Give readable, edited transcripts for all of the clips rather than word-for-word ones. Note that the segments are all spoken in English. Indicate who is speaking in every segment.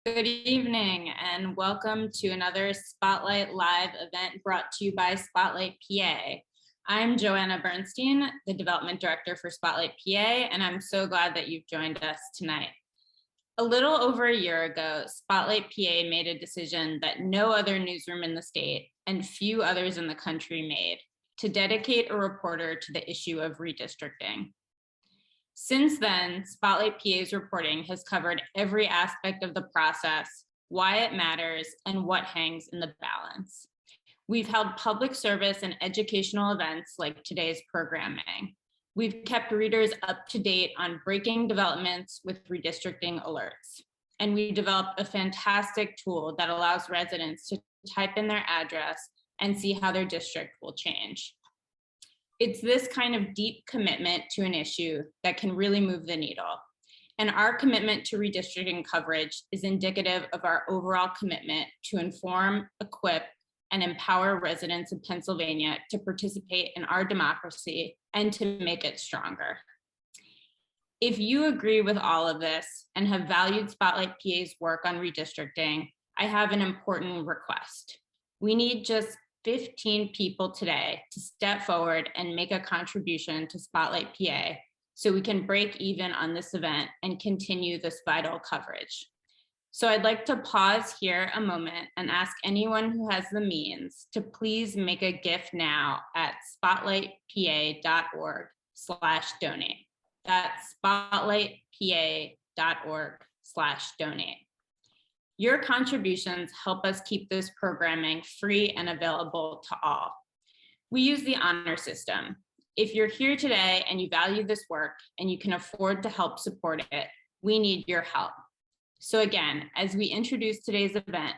Speaker 1: Good evening and welcome to another Spotlight Live event brought to you by Spotlight PA. I'm Joanna Bernstein, the Development Director for Spotlight PA, and I'm so glad that you've joined us tonight. A little over a year ago, Spotlight PA made a decision that no other newsroom in the state and few others in the country made to dedicate a reporter to the issue of redistricting. Since then, Spotlight PA's reporting has covered every aspect of the process, why it matters, and what hangs in the balance. We've held public service and educational events like today's programming. We've kept readers up to date on breaking developments with redistricting alerts. And we developed a fantastic tool that allows residents to type in their address and see how their district will change. It's this kind of deep commitment to an issue that can really move the needle. And our commitment to redistricting coverage is indicative of our overall commitment to inform, equip, and empower residents of Pennsylvania to participate in our democracy and to make it stronger. If you agree with all of this and have valued Spotlight PA's work on redistricting, I have an important request. We need just 15 people today to step forward and make a contribution to Spotlight PA so we can break even on this event and continue this vital coverage. So I'd like to pause here a moment and ask anyone who has the means to please make a gift now at spotlightpa.org/donate. That's spotlightpa.org/donate. Your contributions help us keep this programming free and available to all. We use the honor system. If you're here today and you value this work and you can afford to help support it, we need your help. So again, as we introduce today's event,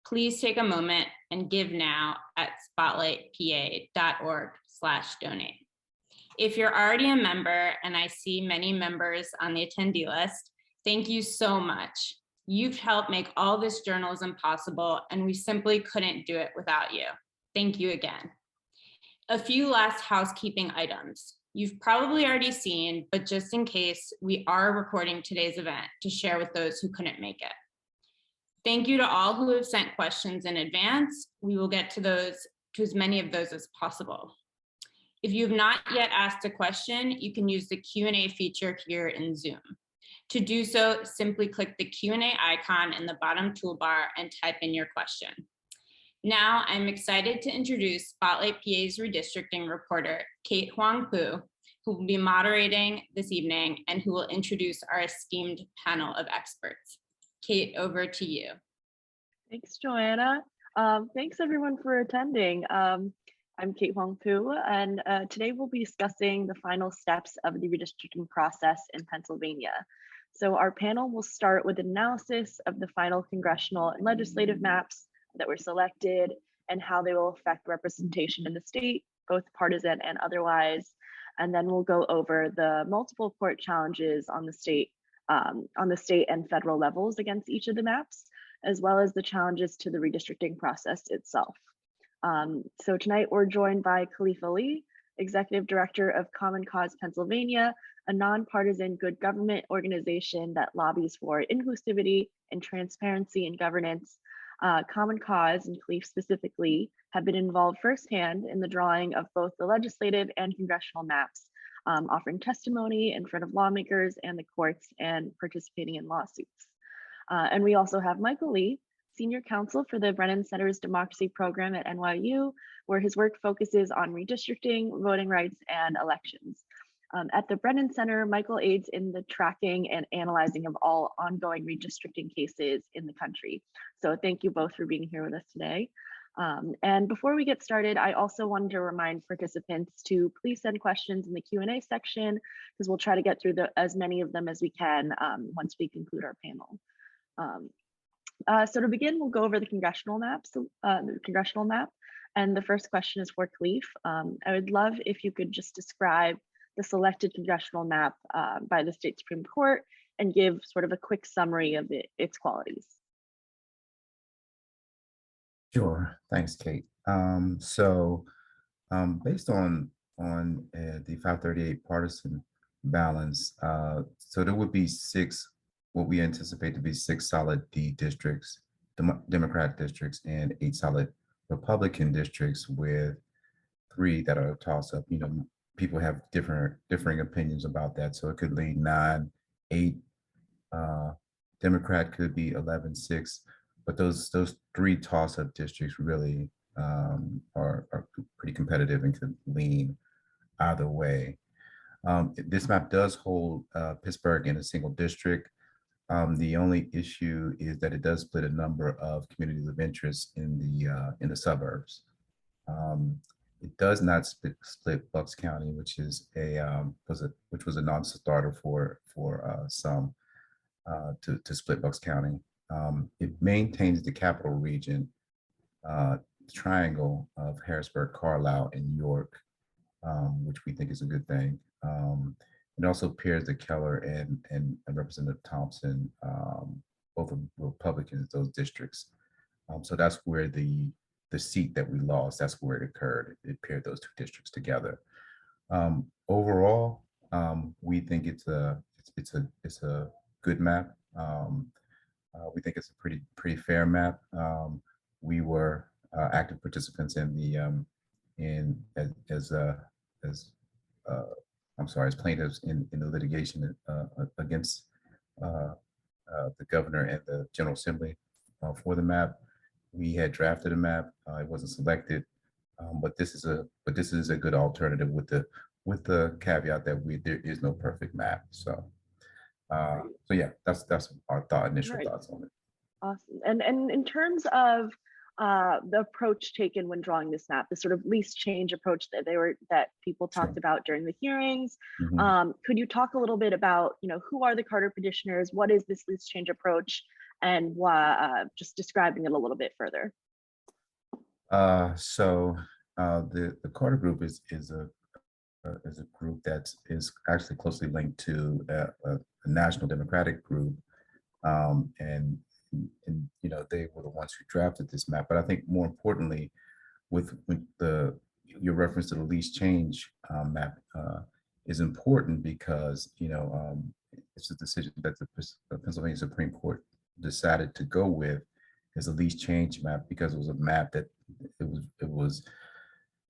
Speaker 1: please take a moment and give now at spotlightpa.org/donate. If you're already a member, and I see many members on the attendee list, thank you so much. You've helped make all this journalism possible, and we simply couldn't do it without you. Thank you again. A few last housekeeping items. You've probably already seen, but just in case, we are recording today's event to share with those who couldn't make it. Thank you to all who have sent questions in advance. We will get to as many of those as possible. If you have not yet asked a question, you can use the Q&A feature here in Zoom. To do so, simply click the Q&A icon in the bottom toolbar and type in your question. Now, I'm excited to introduce Spotlight PA's redistricting reporter, Kate Huang-Pu, who will be moderating this evening and who will introduce our esteemed panel of experts. Kate, over to you.
Speaker 2: Thanks, Joanna. Thanks everyone for attending. I'm Kate Huang-Pu, and today we'll be discussing the final steps of the redistricting process in Pennsylvania. So our panel will start with an analysis of the final congressional and legislative maps that were selected and how they will affect representation in the state, both partisan and otherwise. And then we'll go over the multiple court challenges on the state and federal levels against each of the maps, as well as the challenges to the redistricting process itself. So tonight we're joined by Khalifa Lee, Executive Director of Common Cause Pennsylvania, a nonpartisan good government organization that lobbies for inclusivity and transparency in governance. Common Cause, and Khalif specifically, have been involved firsthand in the drawing of both the legislative and congressional maps, offering testimony in front of lawmakers and the courts and participating in lawsuits. And we also have Michael Lee, Senior Counsel for the Brennan Center's Democracy Program at NYU, where his work focuses on redistricting, voting rights, and elections. At the Brennan Center, Michael aids in the tracking and analyzing of all ongoing redistricting cases in the country. So thank you both for being here with us today. And before we get started, I also wanted to remind participants to please send questions in the Q&A section, because we'll try to get through as many of them as we can once we conclude our panel. So to begin, we'll go over the congressional map. And the first question is for Khalif. I would love if you could just describe the selected congressional map by the state Supreme Court and give sort of a quick summary of its qualities.
Speaker 3: Sure, thanks, Kate. Based on the 538 partisan balance, so there would be 6 what we anticipate to be 6 solid D districts, Democrat districts, and 8 solid Republican districts, with 3 that are a toss up. People have differing opinions about that. So it could lean 9, 8, Democrat could be 11-6, but those 3 toss up districts really are pretty competitive and could lean either way. This map does hold Pittsburgh in a single district. The only issue is that it does split a number of communities of interest in the suburbs. It does not split Bucks County, which is which was a non-starter for some to split Bucks County. It maintains the capital region, triangle of Harrisburg, Carlisle, and York, which we think is a good thing. It also pairs the Keller and Representative Thompson, both of Republicans, those districts. So that's where the seat that we lost, that's where it occurred. It paired those 2 districts together. Overall, we think it's a good map. We think it's a pretty fair map. We were active participants in the as plaintiffs in the litigation against the governor and the General Assembly for the map. We had drafted a map. It wasn't selected, but this is a good alternative with the caveat that there is no perfect map. So yeah, that's our initial thoughts on it.
Speaker 2: Awesome. And in terms of the approach taken when drawing this map, the sort of least change approach that people talked about during the hearings, could you talk a little bit about, who are the Carter petitioners? What is this least change approach? And just describing it a little bit further.
Speaker 3: So the Carter group is a group that is actually closely linked to a national Democratic group, and they were the ones who drafted this map. But I think more importantly, with your reference to the least change map is important because it's a decision that the Pennsylvania Supreme Court decided to go with as a least change map because it was a map that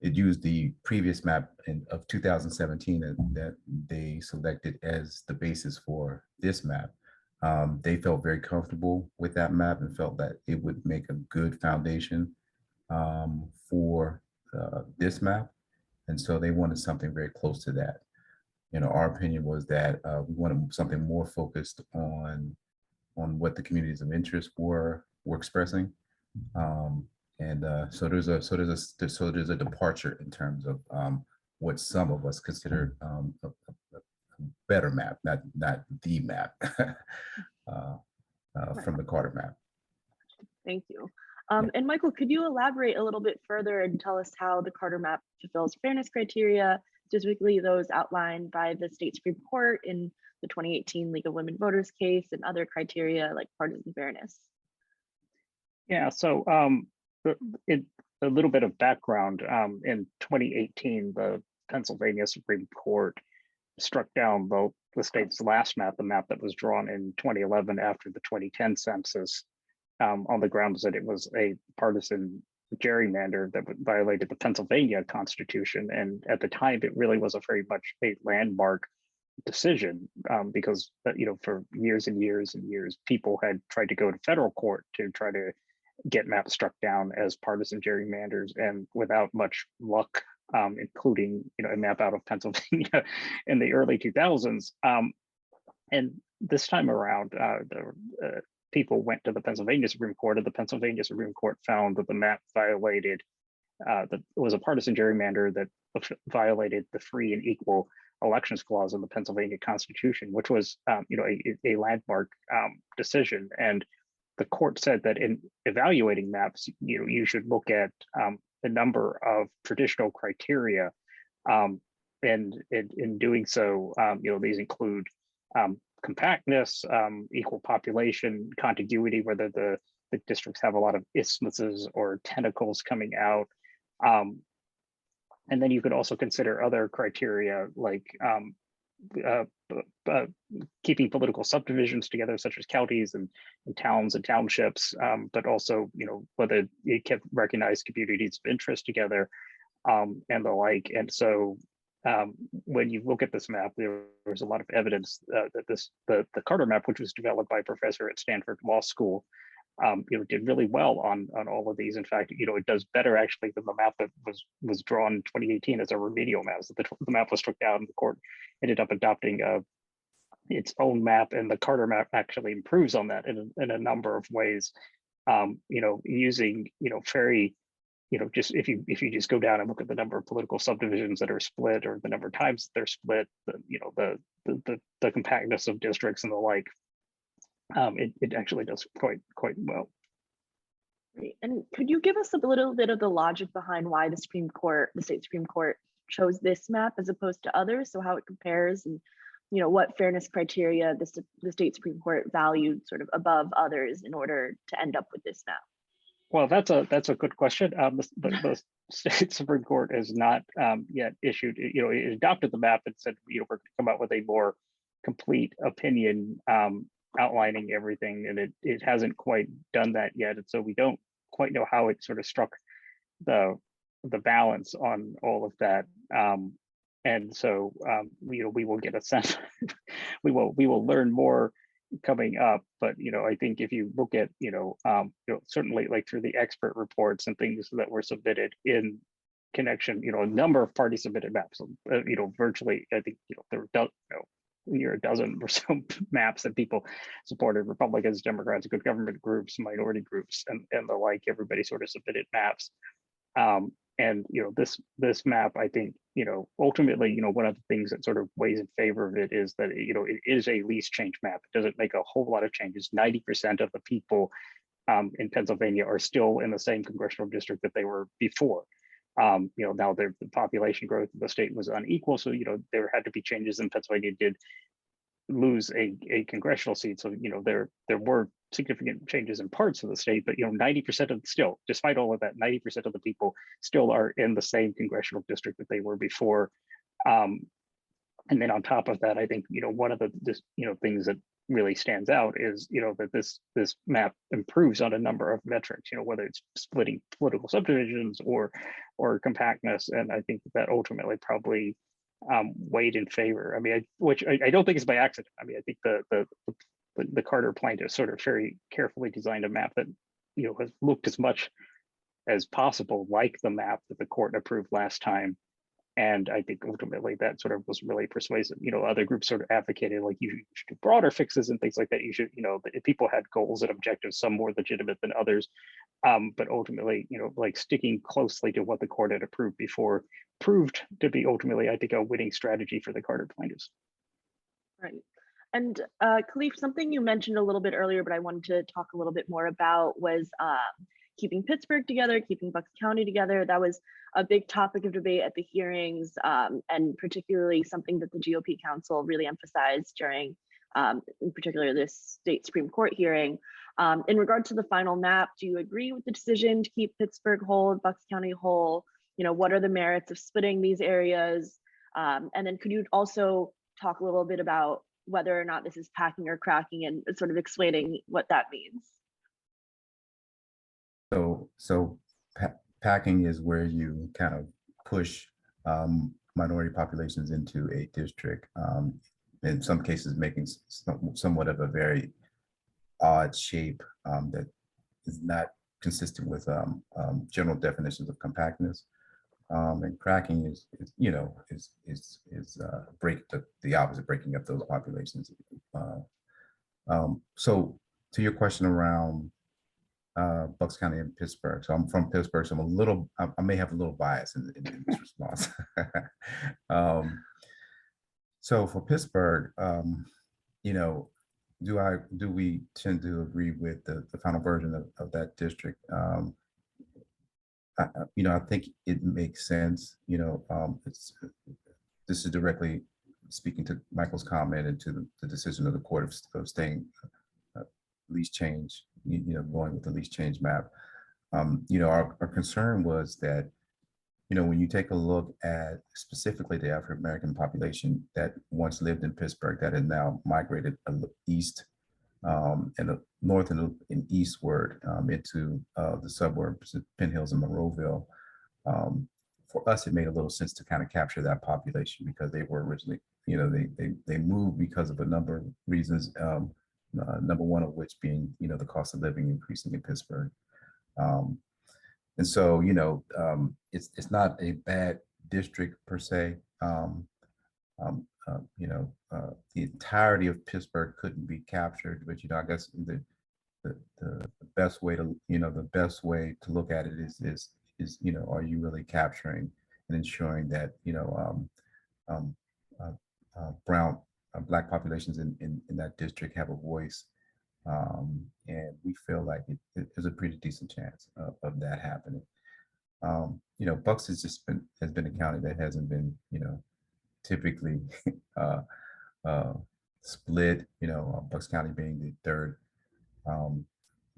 Speaker 3: it used the previous map of 2017 that they selected as the basis for this map. They felt very comfortable with that map and felt that it would make a good foundation for this map. And so they wanted something very close to that. Our opinion was that we wanted something more focused on what the communities of interest were expressing. So there's a departure in terms of what some of us consider a better map, not the map from the Carter map.
Speaker 2: Thank you. And Michael, could you elaborate a little bit further and tell us how the Carter map fulfills fairness criteria, specifically those outlined by the state Supreme Court in the 2018 League of Women Voters case and other criteria like partisan fairness?
Speaker 4: Yeah, so a little bit of background. In 2018, the Pennsylvania Supreme Court struck down the state's last map, the map that was drawn in 2011 after the 2010 census, on the grounds that it was a partisan gerrymander that violated the Pennsylvania Constitution. And at the time, it really was very much a landmark decision because for years and years and years, people had tried to go to federal court to try to get maps struck down as partisan gerrymanders, and without much luck, including a map out of Pennsylvania in the early 2000s. And this time around, the people went to the Pennsylvania Supreme Court, and the Pennsylvania Supreme Court found that the map violated it was a partisan gerrymander that violated the free and equal elections clause in the Pennsylvania Constitution, which was a landmark decision. And the court said that in evaluating maps, you should look at a number of traditional criteria, and in doing so, these include compactness, equal population, contiguity, whether the districts have a lot of isthmuses or tentacles coming out. And then you could also consider other criteria like keeping political subdivisions together, such as counties and towns and townships, but also, whether it kept recognized communities of interest together, and the like. And so when you look at this map, there's a lot of evidence that the Carter map, which was developed by a professor at Stanford Law School, did really well on all of these. In fact, it does better actually than the map that was drawn in 2018 as a remedial map. So the map was struck down, and the court ended up adopting its own map, and the Carter map actually improves on that in a number of ways. Using very just if you just go down and look at the number of political subdivisions that are split, or the number of times they're split, the compactness of districts and the like, it actually does quite well.
Speaker 2: Great. And could you give us a little bit of the logic behind why the state Supreme Court chose this map as opposed to others? So how it compares, and what fairness criteria the state Supreme Court valued sort of above others in order to end up with this map?
Speaker 4: Well, that's a good question. The state Supreme Court has not yet issued, it adopted the map and said, we're going to come out with a more complete opinion outlining everything, and it hasn't quite done that yet. And so we don't quite know how it sort of struck the balance on all of that. And so we will get a sense. we will learn more coming up, but I think if you look at certainly like through the expert reports and things that were submitted in connection, a number of parties submitted maps, virtually, I think there were near a dozen or so maps that people supported, Republicans, Democrats, good government groups, minority groups, and the like. Everybody sort of submitted maps. And this map, I think, ultimately, one of the things that sort of weighs in favor of it is that it is a least change map. It doesn't make a whole lot of changes. 90% of the people in Pennsylvania are still in the same congressional district that they were before. Now the population growth of the state was unequal, so there had to be changes, and Pennsylvania did lose a congressional seat. So there were significant changes in parts of the state, but 90% of still, despite all of that, 90% of the people still are in the same congressional district that they were before. And then on top of that, I think one of the things that really stands out is that this map improves on a number of metrics, whether it's splitting political subdivisions or compactness, and I think that ultimately probably weighed in favor. I mean, which I don't think is by accident. I mean, I think the Carter plaintiffs sort of very carefully designed a map that has looked as much as possible like the map that the court approved last time. And I think ultimately that sort of was really persuasive. Other groups sort of advocated like you should do broader fixes and things like that. You should, people had goals and objectives, some more legitimate than others. But ultimately, like sticking closely to what the court had approved before proved to be ultimately, I think, a winning strategy for the Carter plaintiffs.
Speaker 2: Right. And Khalif, something you mentioned a little bit earlier, but I wanted to talk a little bit more about was keeping Pittsburgh together, keeping Bucks County together. That was a big topic of debate at the hearings, and particularly something that the GOP counsel really emphasized during, in particular, this state Supreme Court hearing. In regard to the final map, do you agree with the decision to keep Pittsburgh whole, Bucks County whole? What are the merits of splitting these areas? And then could you also talk a little bit about whether or not this is packing or cracking, and sort of explaining what that means?
Speaker 3: So packing is where you kind of push minority populations into a district, in some cases making somewhat of a very odd shape that is not consistent with general definitions of compactness. And cracking is the opposite, breaking up those populations. So to your question around Bucks County and Pittsburgh. So I'm from Pittsburgh, so I may have a little bias in this response. So for Pittsburgh, do we tend to agree with the final version of that district? I think it makes sense. This is directly speaking to Michael's comment and to the decision of the court of staying least change, going with the least change map. Our concern was that when you take a look at specifically the African American population that once lived in Pittsburgh that has now migrated east and north and eastward into the suburbs, Penn Hills and Monroeville. For us, it made a little sense to kind of capture that population because they were originally, they moved because of a number of reasons. Number one of which being, the cost of living increasing in Pittsburgh. And so, it's not a bad district per se. The entirety of Pittsburgh couldn't be captured, but I guess the best way to look at it is are you really capturing and ensuring that um, brown Black populations in that district have a voice, and we feel like there's a pretty decent chance of that happening. Bucks has been a county that hasn't been typically split. Bucks County being the third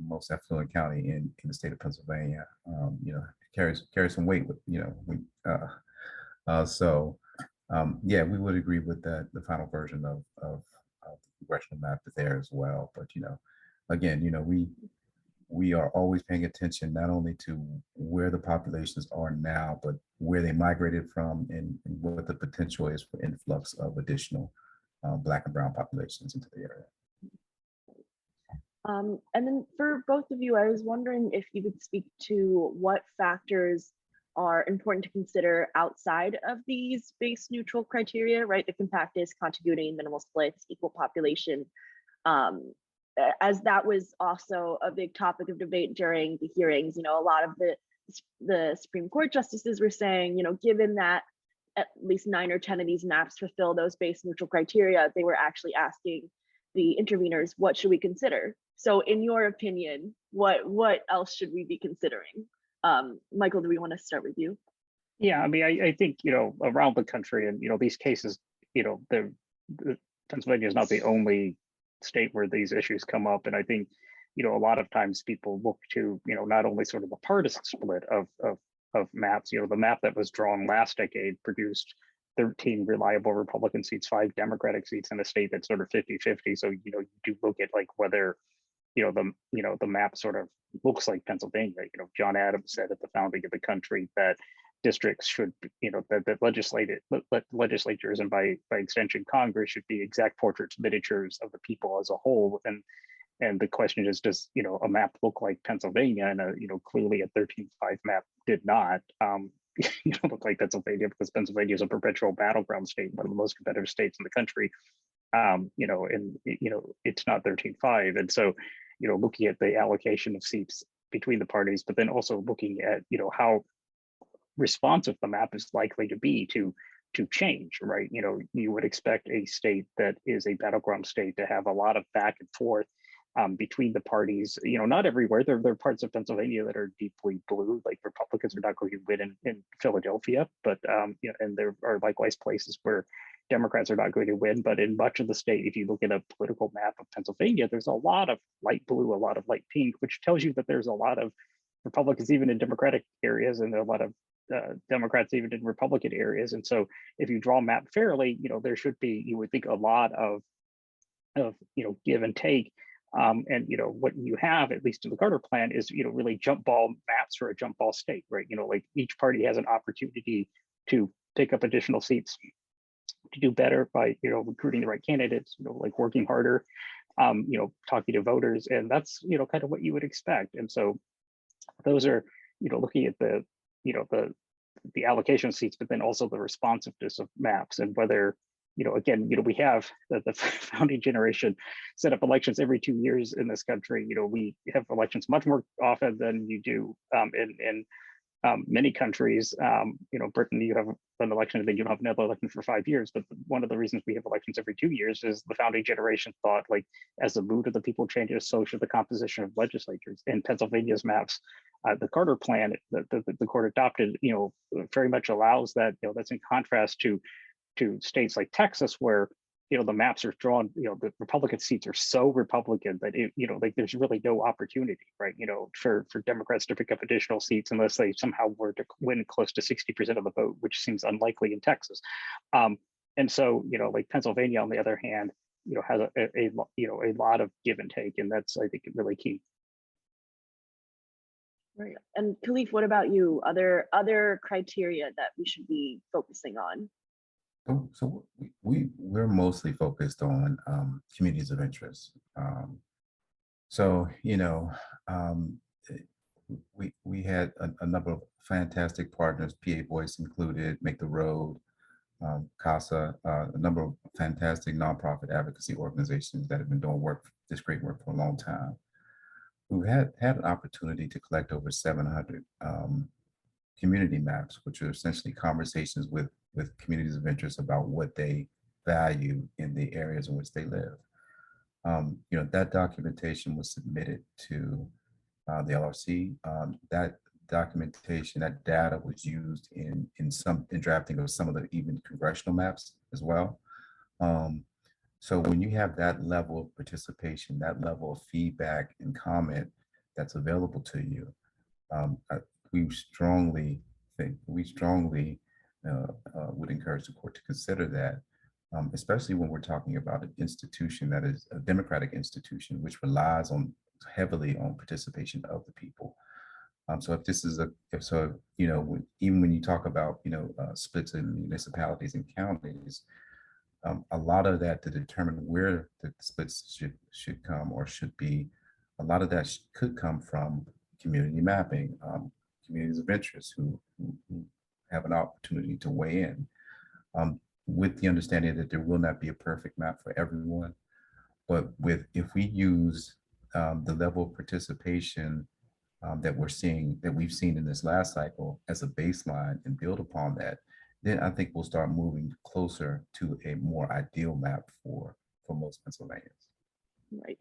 Speaker 3: most affluent county in the state of Pennsylvania. Carries some weight with yeah, we would agree with that, the final version of the congressional map there as well. But again, we are always paying attention not only to where the populations are now, but where they migrated from and what the potential is for influx of additional Black and brown populations into the area.
Speaker 2: And then for both of you, I was wondering if you could speak to what factors are important to consider outside of these base neutral criteria, right? The compactness, contiguity, minimal splits, equal population, as that was also a big topic of debate during the hearings. A lot of the Supreme Court justices were saying, given that at least 9 or 10 of these maps fulfill those base neutral criteria, they were actually asking the interveners, what should we consider? So in your opinion, what else should we be considering? Michael, do we want to start with you?
Speaker 4: Yeah, I mean, I think, around the country and, these cases, Pennsylvania is not the only state where these issues come up. And I think, a lot of times people look to, not only sort of the partisan split of maps, the map that was drawn last decade produced 13 reliable Republican seats, 5 Democratic seats in a state that's sort of 50-50. So, you do look at like whether, the map sort of looks like Pennsylvania. John Adams said at the founding of the country that districts should, that legislatures and by extension Congress should be exact portraits, miniatures of the people as a whole. And the question is, does a map look like Pennsylvania? And clearly a 13-5 map did not. Look like Pennsylvania, because Pennsylvania is a perpetual battleground state, one of the most competitive states in the country. And it's not 13-5. And so, looking at the allocation of seats between the parties, but then also looking at, how responsive the map is likely to be to change, right? You would expect a state that is a battleground state to have a lot of back and forth between the parties. Not everywhere. There are parts of Pennsylvania that are deeply blue, like Republicans are not going to win in Philadelphia, but and there are likewise places where Democrats are not going to win. But in much of the state, if you look at a political map of Pennsylvania, there's a lot of light blue, a lot of light pink, which tells you that there's a lot of Republicans even in Democratic areas, and there are a lot of Democrats even in Republican areas. And so if you draw a map fairly, there should be, you would think, a lot of give and take. And what you have, at least in the Carter plan, is really jump ball maps for a jump ball state, right? Like each party has an opportunity to pick up additional seats, to do better by recruiting the right candidates, like working harder, talking to voters, and that's kind of what you would expect. And so those are looking at the the allocation of seats, but then also the responsiveness of maps, and whether again, we have the founding generation set up elections every 2 years in this country. We have elections much more often than you do in many countries. Britain, you have an election and then you don't have another election for 5 years. But one of the reasons we have elections every 2 years is the founding generation thought, like, as the mood of the people changes, so should the composition of legislatures. In Pennsylvania's maps, the Carter plan that the court adopted, very much allows that. That's in contrast to states like Texas, where the maps are drawn, the Republican seats are so Republican that like there's really no opportunity, right? For Democrats to pick up additional seats unless they somehow were to win close to 60% of the vote, which seems unlikely in Texas. And so, like Pennsylvania, on the other hand, has a lot of give and take, and that's, I think, really key.
Speaker 2: Right. And Khalif, what about you? Other criteria that we should be focusing on?
Speaker 3: So we're mostly focused on communities of interest. So we had a number of fantastic partners, PA Voice included, Make the Road, CASA, a number of fantastic nonprofit advocacy organizations that have been doing this great work for a long time. We've had an opportunity to collect over 700 community maps, which are essentially conversations with communities of interest about what they value in the areas in which they live. That documentation was submitted to the LRC. That documentation, that data was used in drafting of some of the even congressional maps as well. So when you have that level of participation, that level of feedback and comment that's available to you, we strongly would encourage the court to consider that, especially when we're talking about an institution that is a democratic institution, which relies heavily on participation of the people. So if this is even when you talk about, splits in municipalities and counties, a lot of that to determine where the splits should come or should be, a lot of that could come from community mapping, communities of interest who have an opportunity to weigh in, with the understanding that there will not be a perfect map for everyone. But if we use the level of participation that we've seen in this last cycle as a baseline and build upon that, then I think we'll start moving closer to a more ideal map for most Pennsylvanians.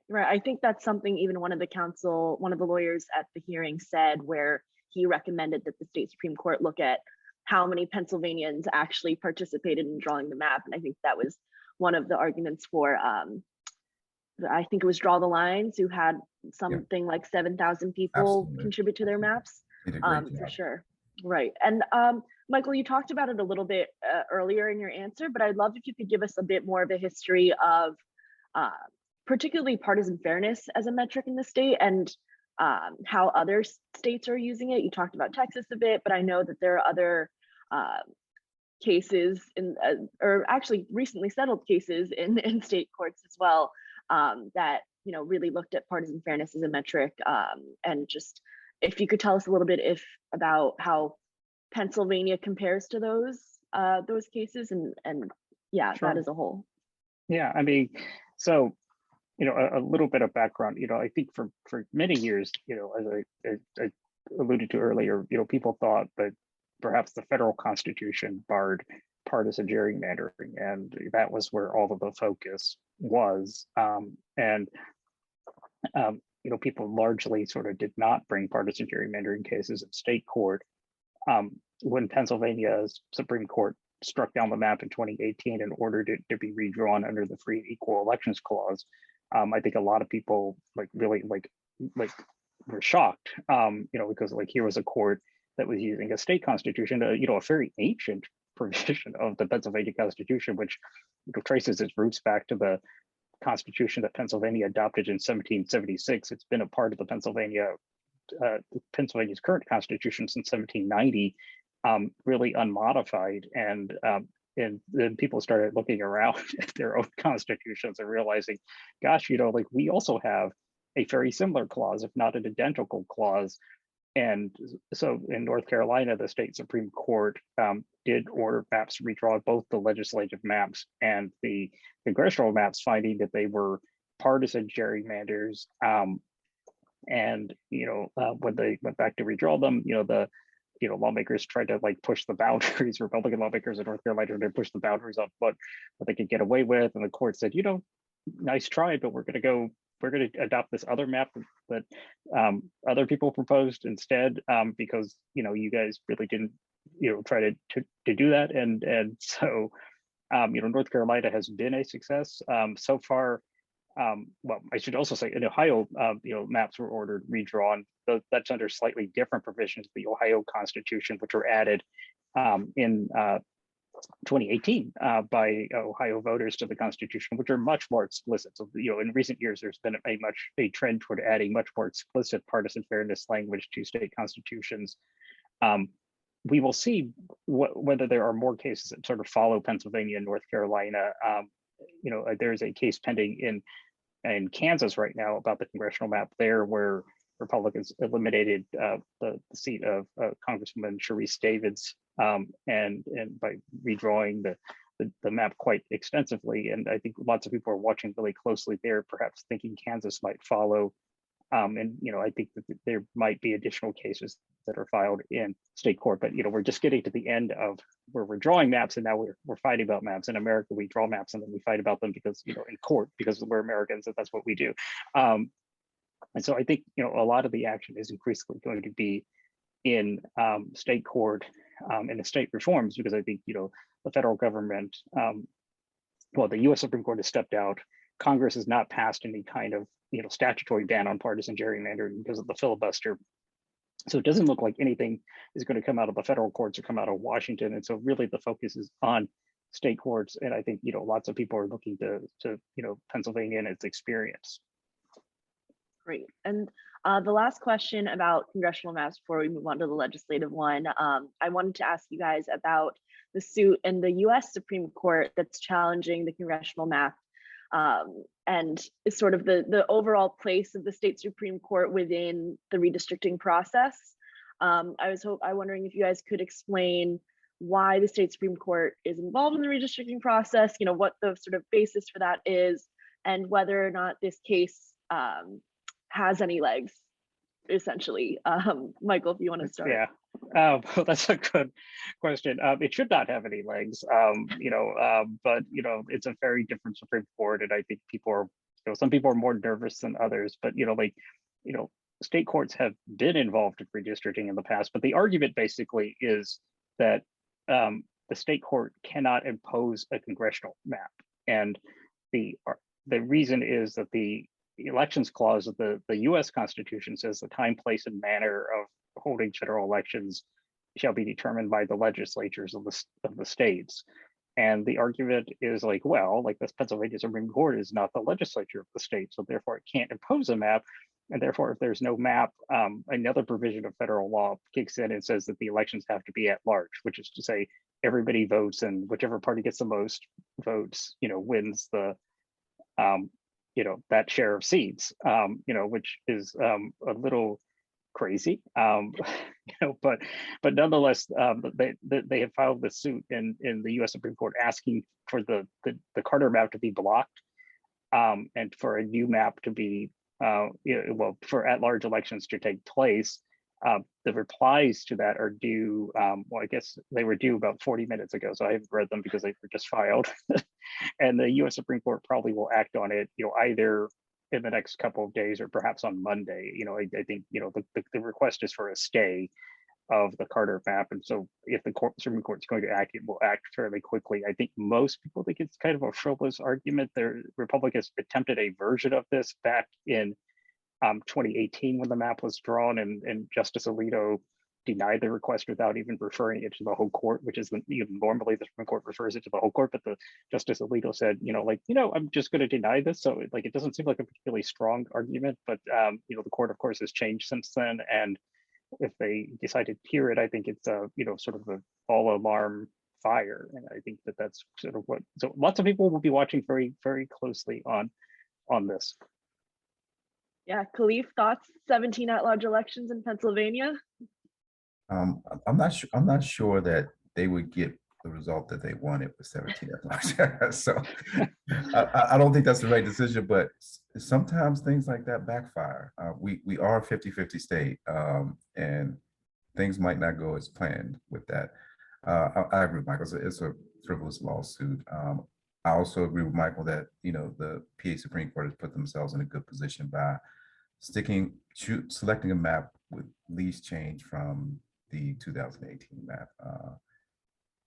Speaker 2: Right. I think that's something even one of the lawyers at the hearing said, where he recommended that the state Supreme Court look at how many Pennsylvanians actually participated in drawing the map. And I think that was one of the arguments for, I think it was Draw the Lines, who had something like 7,000 people
Speaker 3: Absolutely.
Speaker 2: contribute to their maps. For sure. Right. And Michael, you talked about it a little bit earlier in your answer, but I'd love if you could give us a bit more of a history of particularly partisan fairness as a metric in the state, and how other states are using it. You talked about Texas a bit, but I know that there are other cases or actually recently settled cases in state courts as well, that really looked at partisan fairness as a metric. And just if you could tell us a little bit about how Pennsylvania compares to those cases, and yeah,
Speaker 4: Sure.
Speaker 2: that as a whole.
Speaker 4: Yeah, I mean, so a little bit of background. I think for many years, as I alluded to earlier, people thought that perhaps the federal Constitution barred partisan gerrymandering, and that was where all of the focus was. People largely sort of did not bring partisan gerrymandering cases in state court. When Pennsylvania's Supreme Court struck down the map in 2018 and ordered it to be redrawn under the Free and Equal Elections Clause, I think a lot of people really were shocked, because here was a court that was using a state constitution, a very ancient provision of the Pennsylvania Constitution, which traces its roots back to the Constitution that Pennsylvania adopted in 1776. It's been a part of the Pennsylvania's current Constitution since 1790, really unmodified. And then people started looking around at their own constitutions and realizing, gosh, we also have a very similar clause, if not an identical clause. And so in North Carolina, the state Supreme Court did order maps redrawn, both the legislative maps and the congressional maps, finding that they were partisan gerrymanders. And when they went back to redraw them, the lawmakers tried to push the boundaries. Republican lawmakers in North Carolina tried to push the boundaries of what they could get away with, and the court said, nice try, but we're going to adopt this other map that other people proposed instead, because you guys really didn't try to do that, and so North Carolina has been a success so far. Well, I should also say in Ohio, maps were ordered redrawn. That's under slightly different provisions of the Ohio Constitution, which were added in 2018 by Ohio voters to the Constitution, which are much more explicit. So, in recent years, there's been a trend toward adding much more explicit partisan fairness language to state constitutions. We will see whether there are more cases that sort of follow Pennsylvania and North Carolina. There's a case pending in Kansas right now about the congressional map there, where Republicans eliminated the seat of Congresswoman Sharice Davids, and by redrawing the map quite extensively. And I think lots of people are watching really closely there, perhaps thinking Kansas might follow. I think that there might be additional cases that are filed in state court, but we're just getting to the end of where we're drawing maps, and now we're fighting about maps. In America, we draw maps and then we fight about them because in court, because we're Americans and that's what we do. And so I think a lot of the action is increasingly going to be in state court and the state reforms, because I think the federal government, the U.S. Supreme Court has stepped out. Congress has not passed any kind of statutory ban on partisan gerrymandering because of the filibuster. So it doesn't look like anything is going to come out of the federal courts or come out of Washington. And so really the focus is on state courts. And I think lots of people are looking to Pennsylvania and its experience.
Speaker 2: Great. And the last question about congressional maps before we move on to the legislative one, I wanted to ask you guys about the suit in the US Supreme Court that's challenging the congressional map, and sort of the overall place of the state Supreme Court within the redistricting process. I'm wondering if you guys could explain why the state Supreme Court is involved in the redistricting process, what the sort of basis for that is, and whether or not this case has any legs, essentially. Michael, if you want to start.
Speaker 4: Yeah, well, that's a good question. It should not have any legs, but it's a very different Supreme Court, and I think people are, some people are more nervous than others. But state courts have been involved in redistricting in the past, but the argument basically is that the state court cannot impose a congressional map, and the reason is that the elections clause of the U.S. Constitution says the time, place, and manner of holding general elections shall be determined by the legislatures of the states. And the argument is this Pennsylvania Supreme Court is not the legislature of the state, so therefore it can't impose a map. And therefore, if there's no map, another provision of federal law kicks in and says that the elections have to be at large, which is to say everybody votes, and whichever party gets the most votes, wins the that share of seats, which is a little crazy, but nonetheless, they have filed the suit in the U.S. Supreme Court asking for the Carter map to be blocked, and for a new map to be, for at-large elections to take place. The replies to that are due, I guess they were due about 40 minutes ago, so I haven't read them because they were just filed. And the U.S. Supreme Court probably will act on it, either in the next couple of days or perhaps on Monday. I think, the request is for a stay of the Carter map. And so if the Supreme Court is going to act, it will act fairly quickly. I think most people think it's kind of a frivolous argument. The Republicans attempted a version of this back in 2018 when the map was drawn, and Justice Alito denied the request without even referring it to the whole court, which is normally the Supreme Court refers it to the whole court, but the Justice Alito said, I'm just going to deny this. So it doesn't seem like a particularly strong argument, but the court of course has changed since then. And if they decide to hear it, I think it's sort of a all alarm fire. And I think that's sort of so lots of people will be watching very, very closely on this.
Speaker 2: Yeah, Khalif, thoughts? 17 at-large elections in Pennsylvania.
Speaker 3: I'm not sure that they would get the result that they wanted with 17 at-large. So I don't think that's the right decision. But sometimes things like that backfire. We are a 50-50 state, and things might not go as planned with that. I agree with Michael. It's a frivolous lawsuit. I also agree with Michael that the PA Supreme Court has put themselves in a good position by selecting a map with least change from the 2018 map.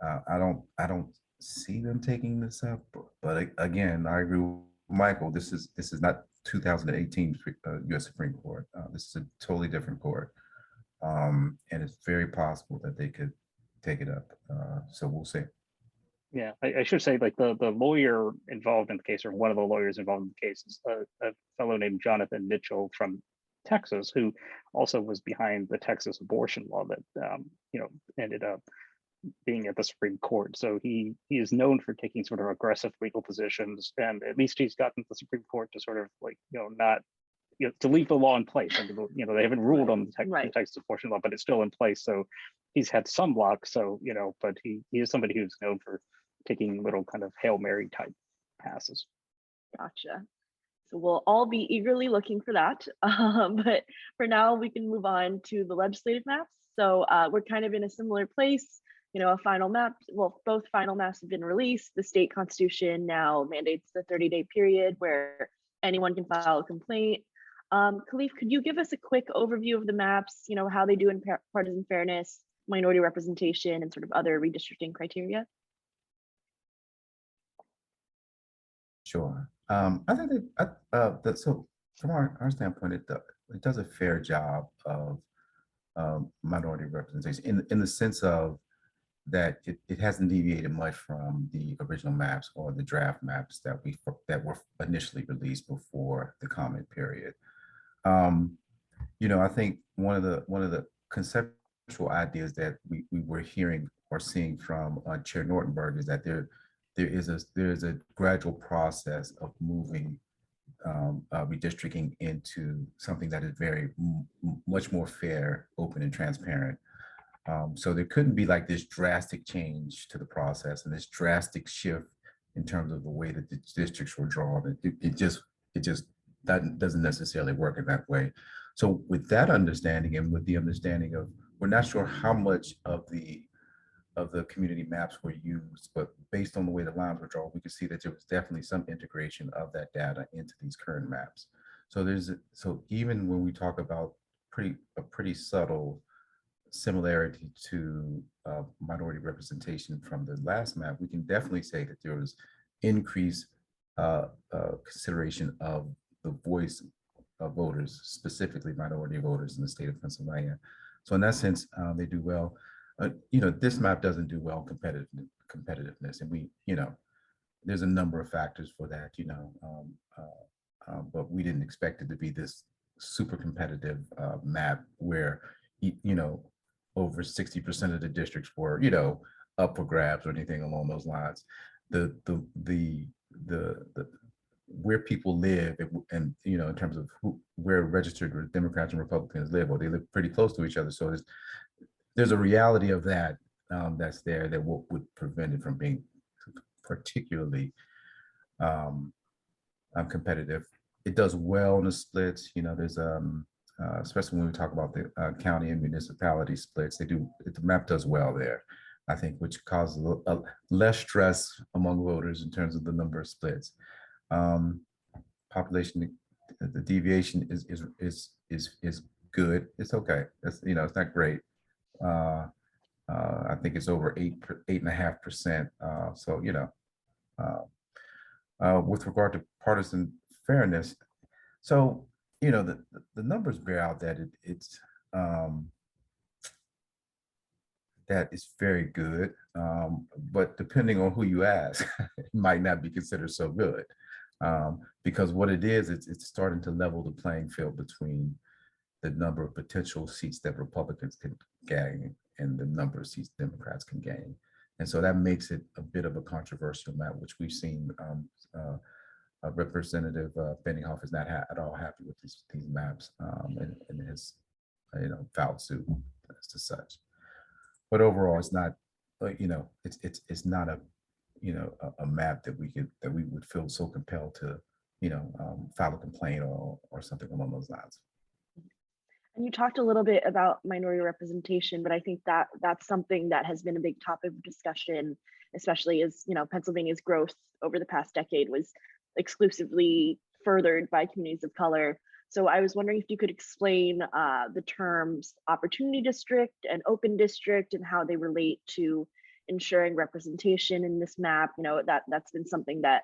Speaker 3: I don't see them taking this up, but again, I agree with Michael. This is not 2018 U.S. Supreme Court. This is a totally different court, and it's very possible that they could take it up. So we'll see.
Speaker 4: Yeah, I should say, like, the lawyer involved in the case, or one of the lawyers involved in the case, is a fellow named Jonathan Mitchell from Texas, who also was behind the Texas abortion law that ended up being at the Supreme Court. So he is known for taking sort of aggressive legal positions, and at least he's gotten the Supreme Court to sort of, like, not, to leave the law in place. And they haven't ruled on the Texas abortion law, but it's still in place. So he's had some luck. So but he is somebody who's known for taking little kind of Hail Mary type passes.
Speaker 2: Gotcha. So we'll all be eagerly looking for that. But for now, we can move on to the legislative maps. So we're kind of in a similar place. A final map, well, both final maps have been released. The state constitution now mandates the 30-day period where anyone can file a complaint. Khalif, could you give us a quick overview of the maps, how they do in partisan fairness, minority representation, and sort of other redistricting criteria?
Speaker 3: Sure. I think that so from our standpoint, it does a fair job of minority representation in the sense of that it hasn't deviated much from the original maps or the draft maps that were initially released before the comment period. I think one of the conceptual ideas that we were hearing or seeing from Chair Nortenberg is that there is a gradual process of moving redistricting into something that is very much more fair, open, and transparent. So there couldn't be like this drastic change to the process and this drastic shift in terms of the way that the districts were drawn. It just that doesn't necessarily work in that way. So with that understanding, and with the understanding of, we're not sure how much of the community maps were used, but based on the way the lines were drawn, we could see that there was definitely some integration of that data into these current maps. So even when we talk about a pretty subtle similarity to minority representation from the last map, we can definitely say that there was increased consideration of the voice of voters, specifically minority voters in the state of Pennsylvania. So in that sense, they do well. This map doesn't do well competitiveness, and there's a number of factors for that, but we didn't expect it to be this super competitive map where, over 60% of the districts were, up for grabs or anything along those lines. The where people live and in terms of where registered Democrats and Republicans live, or they live pretty close to each other. So there's a reality of that that's there that would prevent it from being particularly competitive. It does well in the splits. There's especially when we talk about the county and municipality splits, the map does well there, I think, which causes less stress among voters in terms of the number of splits. Population, the deviation is good. It's okay. It's not great. I think it's over 8.5%. So with regard to partisan fairness, so the numbers bear out that that is very good, but depending on who you ask, it might not be considered so good, because what it is, it's starting to level the playing field between the number of potential seats that Republicans can gain and the number of seats Democrats can gain. And so that makes it a bit of a controversial map, which we've seen. Representative Benninghoff is not at all happy with these maps, and has filed suit as to such. But overall, it's not, it's not a map that we would feel so compelled to file a complaint or something along those lines.
Speaker 2: And you talked a little bit about minority representation, but I think that that's something that has been a big topic of discussion, especially as Pennsylvania's growth over the past decade was exclusively furthered by communities of color. So I was wondering if you could explain the terms opportunity district and open district and how they relate to ensuring representation in this map. You know, that's been something that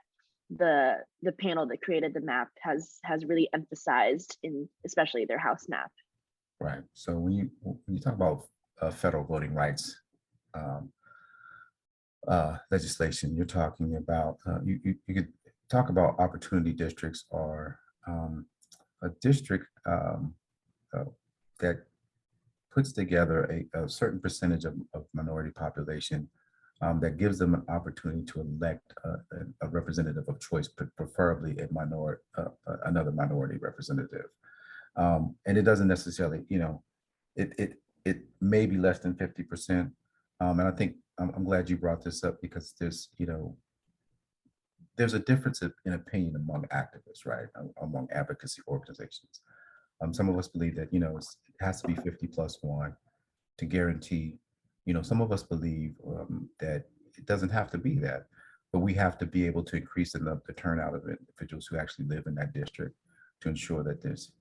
Speaker 2: the panel that created the map has really emphasized in especially their House map.
Speaker 3: Right. So when you talk about federal voting rights legislation, you're talking about you could talk about opportunity districts or a district that puts together a certain percentage of minority population that gives them an opportunity to elect a representative of choice, preferably a minority, another minority representative. And it doesn't necessarily, you know, it may be less than 50%. And I think I'm glad you brought this up because there's, you know, there's a difference in opinion among activists, right? Among advocacy organizations. Some of us believe that, you know, it has to be 50+1 to guarantee, you know, some of us believe that it doesn't have to be that, but we have to be able to increase enough the turnout of individuals who actually live in that district to ensure that there's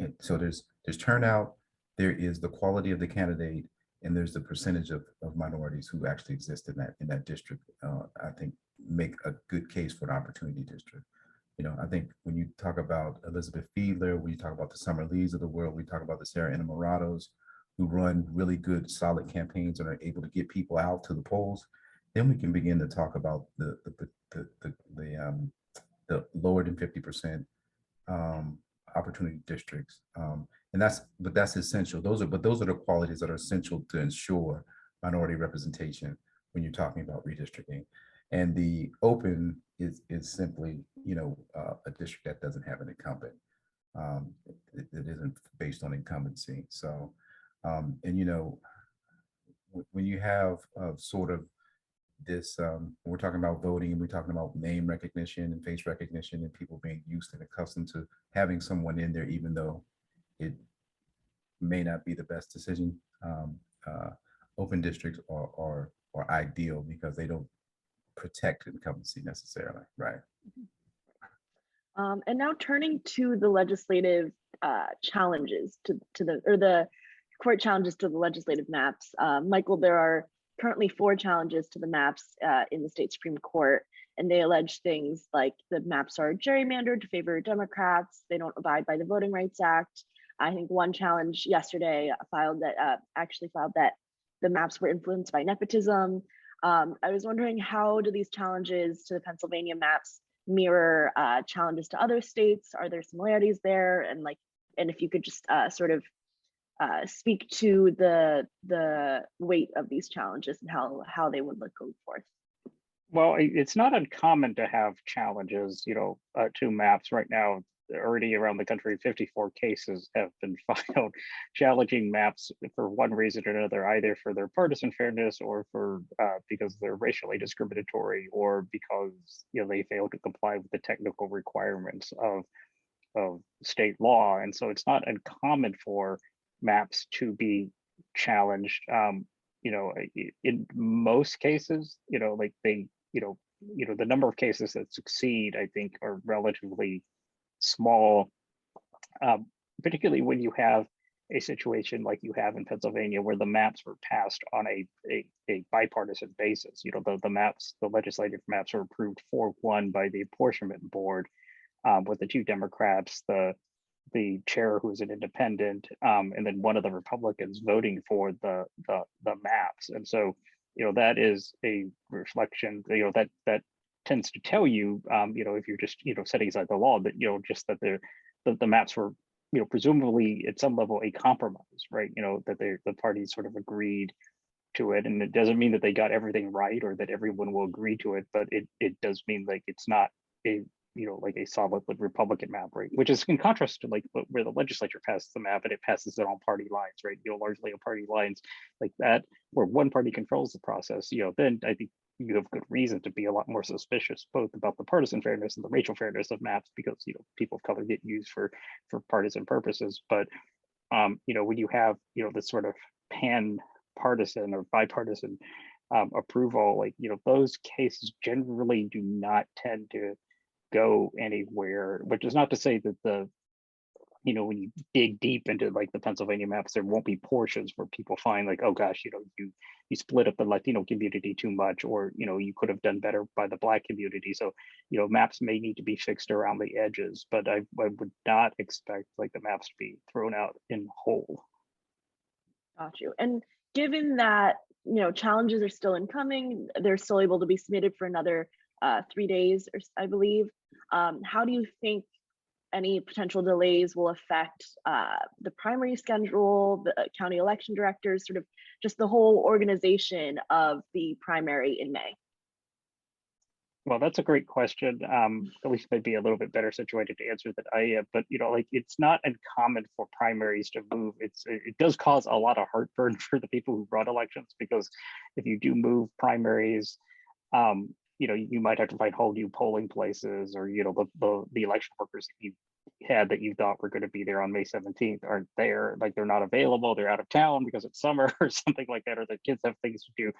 Speaker 3: turnout, there is the quality of the candidate, and there's the percentage of minorities who actually exist in that district. I think make a good case for an opportunity district. You know, I think when you talk about Elizabeth Fiedler, when you talk about the Summer Lees of the world, we talk about the Sarah Enamorados, who run really good, solid campaigns and are able to get people out to the polls, then we can begin to talk about the lower than 50% opportunity districts. And that's essential. Those are the qualities that are essential to ensure minority representation when you're talking about redistricting. And the open is simply, you know, a district that doesn't have an incumbent. It isn't based on incumbency. So, and you know, when you have sort of this, we're talking about voting and we're talking about name recognition and face recognition and people being used and accustomed to having someone in there, even though it may not be the best decision. Open districts are ideal because they don't protect incumbency necessarily, right?
Speaker 2: And now turning to the legislative challenges to the court challenges to the legislative maps. Michael, there are currently 4 challenges to the maps in the state Supreme Court, and they allege things like the maps are gerrymandered to favor Democrats, they don't abide by the Voting Rights Act. I think one challenge yesterday filed that the maps were influenced by nepotism. I was wondering, how do these challenges to the Pennsylvania maps mirror challenges to other states? Are there similarities there? And if you could just sort of speak to the weight of these challenges and how they would look going forth.
Speaker 4: Well, it's not uncommon to have challenges, you know, to maps right now. Already around the country, 54 cases have been filed challenging maps for one reason or another, either for their partisan fairness or for because they're racially discriminatory, or because, you know, they fail to comply with the technical requirements of state law. And so it's not uncommon for maps to be challenged. You know, in most cases, you know, like they, you know, the number of cases that succeed, I think, are relatively small, particularly when you have a situation like you have in Pennsylvania, where the maps were passed on a bipartisan basis. You know, the legislative maps were approved 4-1 by the apportionment board, with the 2 Democrats, the chair who's an independent, and then one of the Republicans voting for the maps. And so, you know, that is a reflection, you know, that tends to tell you, you know, if you're just, you know, setting aside the law, that, you know, just that the maps were, you know, presumably at some level a compromise, right? You know, that the parties sort of agreed to it, and it doesn't mean that they got everything right or that everyone will agree to it, but it does mean like it's not a, you know, like a solid Republican map, right? Which is in contrast to like where the legislature passes the map and it passes it on party lines, right? You know, largely on party lines like that, where one party controls the process, you know, then I think you have good reason to be a lot more suspicious, both about the partisan fairness and the racial fairness of maps, because, you know, people of color get used for partisan purposes. But, you know, when you have, you know, this sort of pan-partisan or bipartisan approval, like, you know, those cases generally do not tend to go anywhere, which is not to say that when you dig deep into like the Pennsylvania maps, there won't be portions where people find like, oh gosh, you split up the Latino community too much, or you could have done better by the Black community. So maps may need to be fixed around the edges, but I would not expect like the maps to be thrown out in whole.
Speaker 2: Got you. And given that challenges are still incoming, they're still able to be submitted for another 3 days, or I believe. How do you think any potential delays will affect the primary schedule, the county election directors, sort of just the whole organization of the primary in May?
Speaker 4: Well, that's a great question. At least maybe a little bit better situated to answer than I am. But like it's not uncommon for primaries to move. It does cause a lot of heartburn for the people who run elections, because if you do move primaries, you might have to find whole new polling places, or the election workers that you had that you thought were going to be there on May 17th aren't there, like they're not available, they're out of town because it's summer or something like that, or the kids have things to do,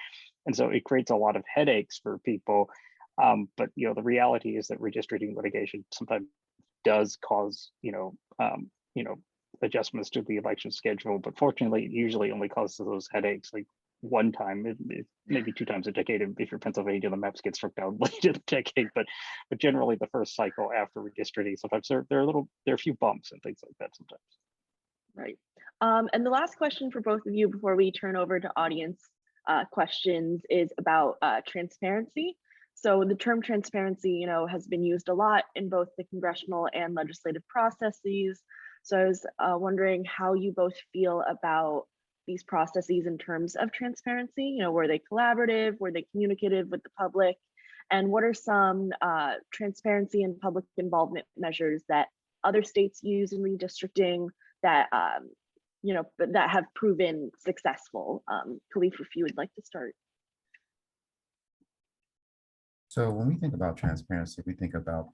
Speaker 4: and so it creates a lot of headaches for people. But the reality is that redistricting litigation sometimes does cause adjustments to the election schedule, but fortunately it usually only causes those headaches like one time, maybe 2 times a decade. If you're Pennsylvania, the maps get struck down late in the decade, but generally the first cycle after redistricting, sometimes there are a few bumps and things like that sometimes.
Speaker 2: Right. And the last question for both of you before we turn over to audience questions is about transparency. So the term transparency, has been used a lot in both the congressional and legislative processes. So I was wondering how you both feel about these processes in terms of transparency. Were they collaborative? Were they communicative with the public? And what are some transparency and public involvement measures that other states use in redistricting that that have proven successful? Khalif, if you would like to start.
Speaker 3: So when we think about transparency, we think about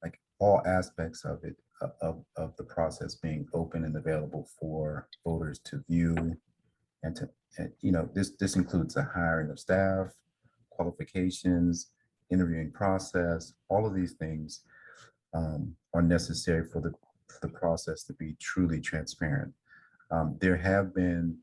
Speaker 3: like all aspects of it, of the process being open and available for voters to view, and this includes the hiring of staff, qualifications, interviewing process. All of these things are necessary for the process to be truly transparent. There have been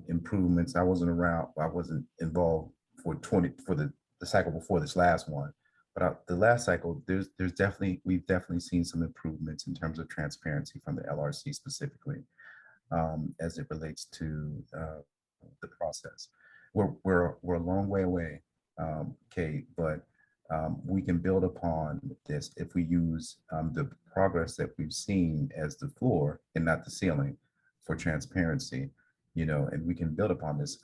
Speaker 3: improvements. I wasn't involved for the cycle before this last one, but the last cycle, we've definitely seen some improvements in terms of transparency from the LRC specifically, as it relates to the process. We're a long way away, Kate, but we can build upon this if we use the progress that we've seen as the floor and not the ceiling for transparency, and we can build upon this.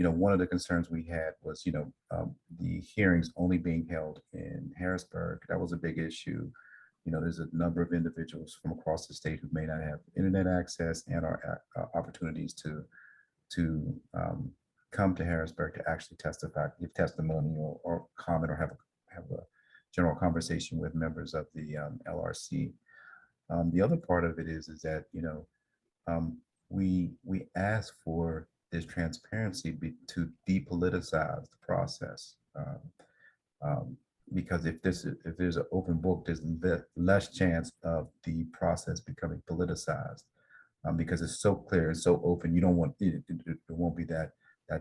Speaker 3: One of the concerns we had was, the hearings only being held in Harrisburg. That was a big issue. There's a number of individuals from across the state who may not have internet access and our opportunities to come to Harrisburg to actually testify, give testimony, or comment, or have a general conversation with members of the LRC. The other part of it is that we ask for this transparency to depoliticize the process, because if there's an open book, there's less chance of the process becoming politicized, because it's so clear and so open. You don't want it won't be that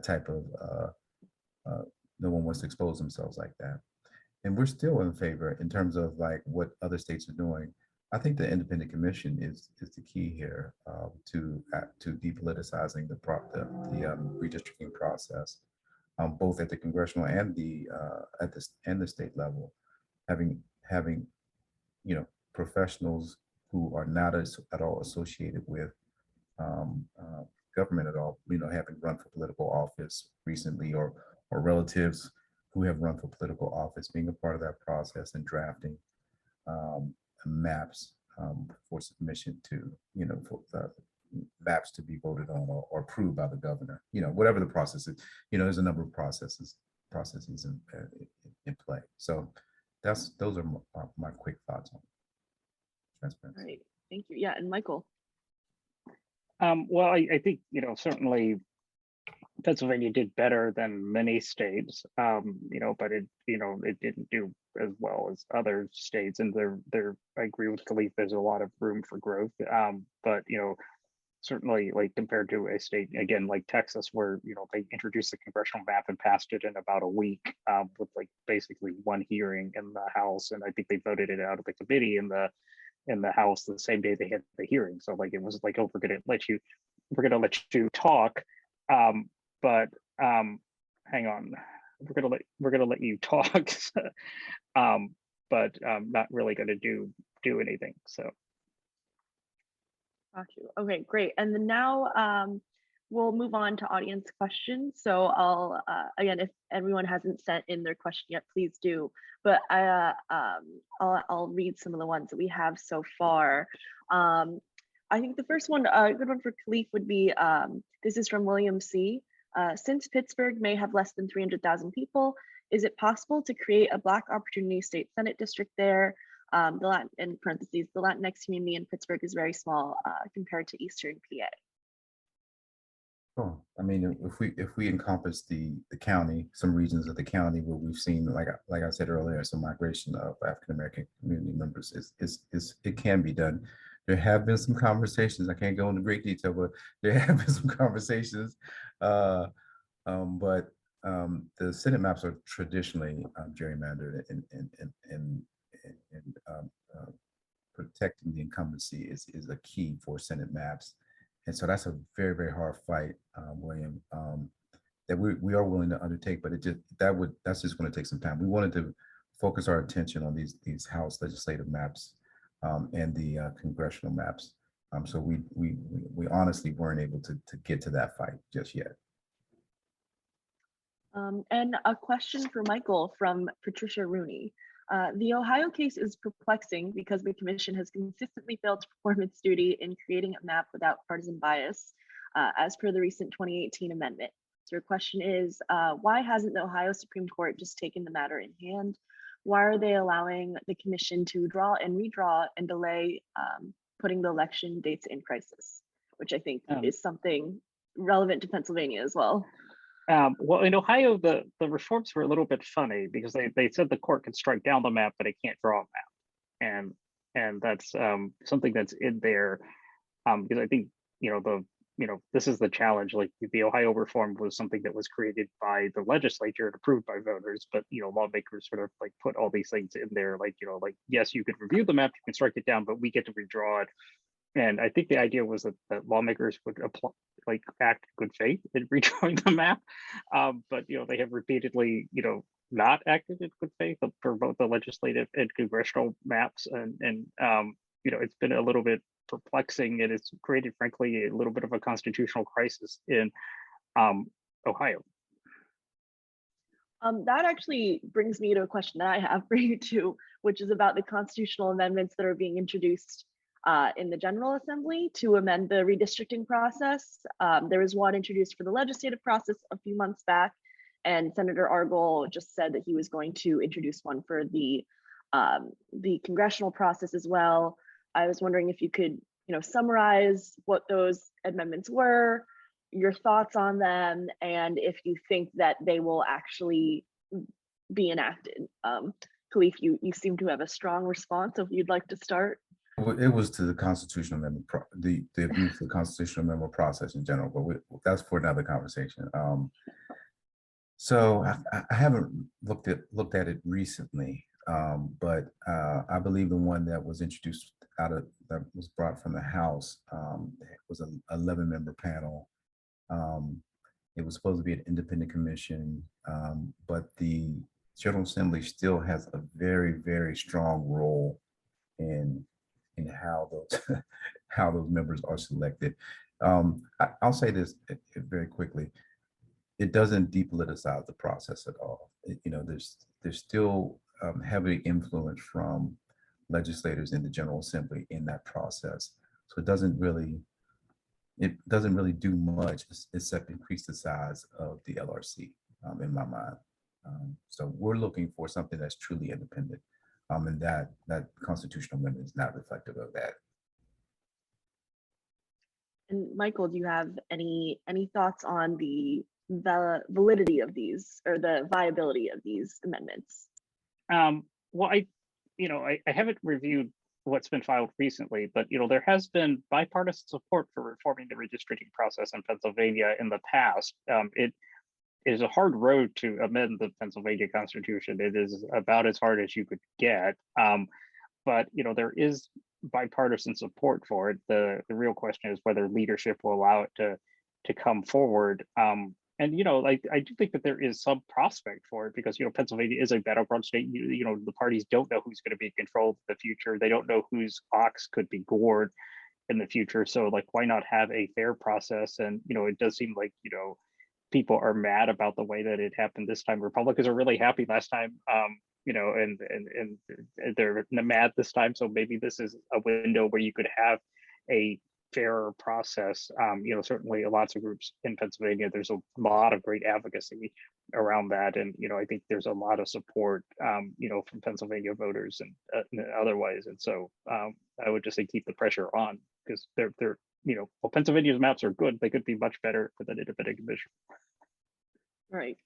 Speaker 3: type of no one wants to expose themselves like that. And we're still in favor in terms of like what other states are doing. I think the independent commission is the key here, to depoliticizing the redistricting process, both at the congressional and the state level, having professionals who are not at all associated with government at all, having run for political office recently, or relatives who have run for political office, being a part of that process and drafting maps for submission to, for maps to be voted on or approved by the governor, whatever the process is. There's a number of processes in play. So those are my quick thoughts on transparency.
Speaker 2: Right, thank you. Yeah, and Michael.
Speaker 4: Well, I think, certainly Pennsylvania did better than many states, but it didn't do as well well as other states, and I agree with Khalif, there's a lot of room for growth. But certainly, like, compared to a state again like Texas, where they introduced the congressional map and passed it in about a week, with like basically one hearing in the House, and I think they voted it out of the committee in the House the same day they had the hearing. So like, it was like, oh, we're gonna let you talk, but hang on, we're gonna let you talk, but not really gonna do anything. So.
Speaker 2: Got you. Okay, great. And then now we'll move on to audience questions. So I'll again, if everyone hasn't sent in their question yet, please do. But I'll read some of the ones that we have so far. I think the first one, a good one for Khalif would be, this is from William C. Since Pittsburgh may have less than 300,000 people, is it possible to create a Black Opportunity State Senate district there? In parentheses, the Latinx community in Pittsburgh is very small compared to Eastern PA.
Speaker 3: Sure. I mean, if we encompass the county, some regions of the county where we've seen, like I said earlier, some migration of African American community members, it can be done. There have been some conversations. I can't go into great detail, but there have been some conversations. But the Senate maps are traditionally gerrymandered, and protecting the incumbency is a key for Senate maps. And so that's a very, very hard fight, William, that we are willing to undertake, but that's just going to take some time. We wanted to focus our attention on these House legislative maps and the congressional maps. So we honestly weren't able to get to that fight just yet.
Speaker 2: And a question for Michael from Patricia Rooney. The Ohio case is perplexing because the commission has consistently failed to perform its duty in creating a map without partisan bias, as per the recent 2018 amendment. So your question is, why hasn't the Ohio Supreme Court just taken the matter in hand? Why are they allowing the commission to draw and redraw and delay putting the election dates in crisis, which I think is something relevant to Pennsylvania as well.
Speaker 4: Well, in Ohio, the reforms were a little bit funny because they said the court can strike down the map, but it can't draw a map, and that's something that's in there, because I think this is the challenge. Like, the Ohio reform was something that was created by the legislature and approved by voters, but lawmakers sort of like put all these things in there, like yes, you could review the map, you can strike it down, but we get to redraw it. And I think the idea was that lawmakers would apply, act in good faith in redrawing the map, but they have repeatedly not acted in good faith for both the legislative and congressional maps, and it's been a little bit perplexing, and it's created, frankly, a little bit of a constitutional crisis in Ohio.
Speaker 2: That actually brings me to a question that I have for you too, which is about the constitutional amendments that are being introduced in the General Assembly to amend the redistricting process. There was one introduced for the legislative process a few months back, and Senator Argyle just said that he was going to introduce one for the congressional process as well. I was wondering if you could, summarize what those amendments were, your thoughts on them, and if you think that they will actually be enacted. Khalif, you seem to have a strong response, so if you'd like to start.
Speaker 3: Well, it was to the constitutional amendment, the abuse of the constitutional amendment process in general, but that's for another conversation. So I haven't looked at it recently, but I believe the one that was introduced that was brought from the House was an 11-member panel. It was supposed to be an independent commission, but the General Assembly still has a very, very strong role in how those members are selected. I'll say this very quickly. It doesn't depoliticize the process at all. There's still heavy influence from legislators in the General Assembly in that process. So it doesn't really do much except increase the size of the LRC in my mind. So we're looking for something that's truly independent. And that constitutional amendment is not reflective of that.
Speaker 2: And Michael, do you have any thoughts on the validity of these, or the viability of these amendments?
Speaker 4: Well, I haven't reviewed what's been filed recently, but there has been bipartisan support for reforming the redistricting process in Pennsylvania in the past. It is a hard road to amend the Pennsylvania Constitution. It is about as hard as you could get. But there is bipartisan support for it. The real question is whether leadership will allow it to come forward. And I do think that there is some prospect for it because Pennsylvania is a battleground state. The parties don't know who's going to be in control of the future. They don't know whose ox could be gored in the future. So why not have a fair process? And it does seem like people are mad about the way that it happened this time. Republicans are really happy last time. And they're mad this time. So maybe this is a window where you could have a fairer process. Certainly lots of groups in Pennsylvania, there's a lot of great advocacy around that. And, I think there's a lot of support, from Pennsylvania voters and otherwise. And so I would just say keep the pressure on because they're well, Pennsylvania's maps are good. They could be much better with an independent commission.
Speaker 2: Right.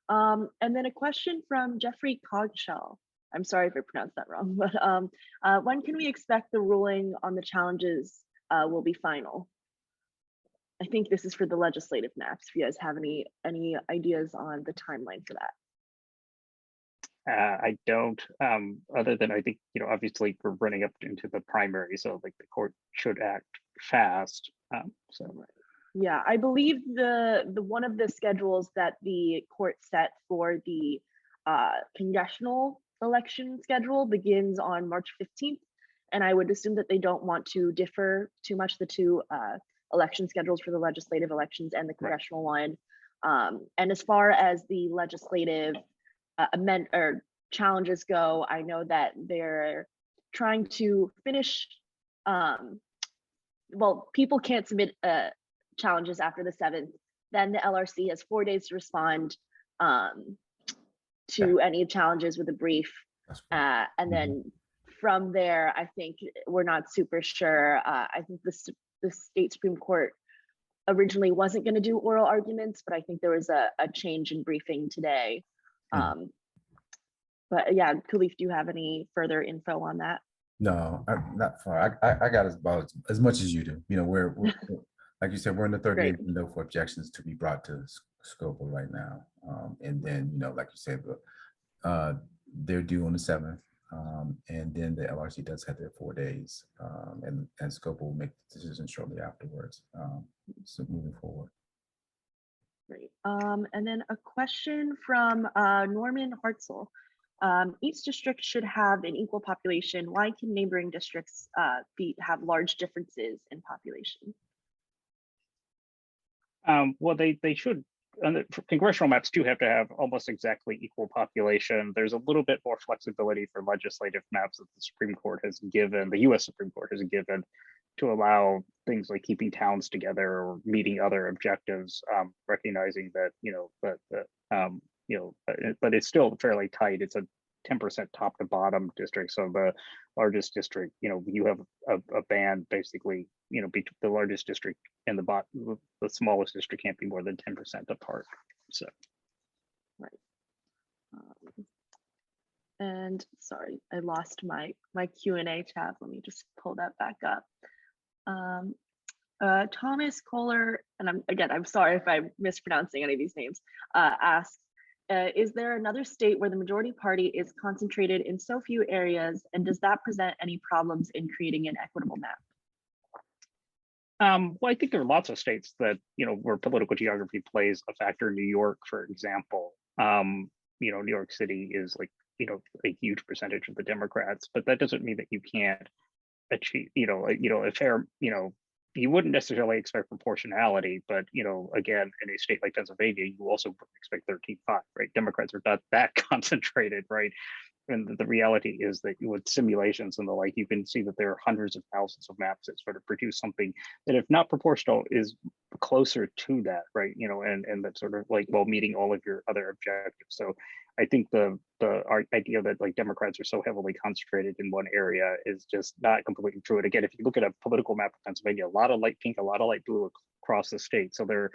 Speaker 2: And then a question from Jeffrey Cogshell. I'm sorry if I pronounced that wrong, but when can we expect the ruling on the challenges will be final? I think this is for the legislative maps. If you guys have any ideas on the timeline for that.
Speaker 4: I don't, other than I think, obviously we're running up into the primary, so the court should act fast.
Speaker 2: Yeah, I believe the one of the schedules that the court set for the congressional election schedule begins on March 15th. And I would assume that they don't want to differ too much the two election schedules for the legislative elections and the congressional one. And as far as the legislative challenges go, I know that they're trying to finish. Well, people can't submit challenges after the 7th. Then the LRC has 4 days to respond to any challenges with a brief, and then from there, I think we're not super sure. I think the state Supreme Court originally wasn't going to do oral arguments, but I think there was a change in briefing today. But yeah, Khalif, do you have any further info on that?
Speaker 3: No, not far. I got about as much as you do. We're like you said, we're in the 30-day window for objections to be brought to SCOPA right now. And then, like you said, they're due on the 7th. And then the LRC does have their 4 days, and SCOPA will make the decision shortly afterwards. So moving forward.
Speaker 2: Great. And then a question from Norman Hartzell. Each district should have an equal population. Why can neighboring districts have large differences in population?
Speaker 4: Well, they should. Congressional maps do have to have almost exactly equal population. There's a little bit more flexibility for legislative maps that the Supreme Court has given, the U.S. Supreme Court has given, to allow things like keeping towns together or meeting other objectives, recognizing that but it's still fairly tight. It's a 10% top to bottom district. So the largest district, you have a band basically, between the largest district and the smallest district can't be more than 10% apart. So.
Speaker 2: Right. And sorry, I lost my Q&A tab. Let me just pull that back up. Thomas Kohler, and I'm sorry if I'm mispronouncing any of these names, asks, is there another state where the majority party is concentrated in so few areas, and does that present any problems in creating an equitable map?
Speaker 4: Well, I think there are lots of states that, where political geography plays a factor. New York, for example, New York City is a huge percentage of the Democrats, but that doesn't mean that you can't achieve, a fair, you wouldn't necessarily expect proportionality, but again, in a state like Pennsylvania, you also expect 13-5, right? Democrats are not that concentrated, right? And the reality is that with simulations and the like, you can see that there are hundreds of thousands of maps that sort of produce something that, if not proportional, is closer to that, right? And that sort of meeting all of your other objectives. So I think the idea that Democrats are so heavily concentrated in one area is just not completely true. And again, if you look at a political map of Pennsylvania, a lot of light pink, a lot of light blue across the state. So there,